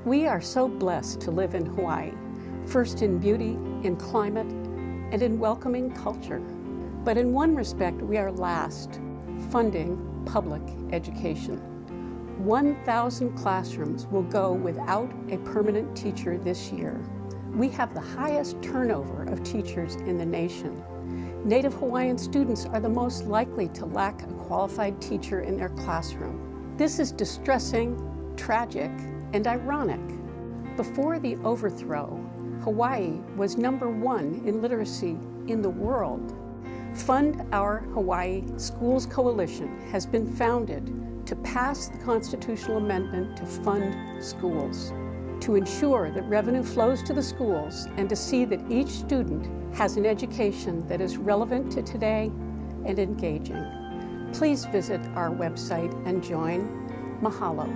We are so blessed to live in Hawaii, first in beauty, in climate, and in welcoming culture. But in one respect, we are last, funding public education. 1,000 classrooms will go without a permanent teacher this year. We have the highest turnover of teachers in the nation. Native Hawaiian students are the most likely to lack a qualified teacher in their classroom. This is distressing, tragic, and ironic. Before the overthrow, Hawaii was #1 in literacy in the world. Fund Our Hawaii Schools Coalition has been founded to pass the constitutional amendment to fund schools, to ensure that revenue flows to the schools, and to see that each student has an education that is relevant to today and engaging. Please visit our website and join. Mahalo.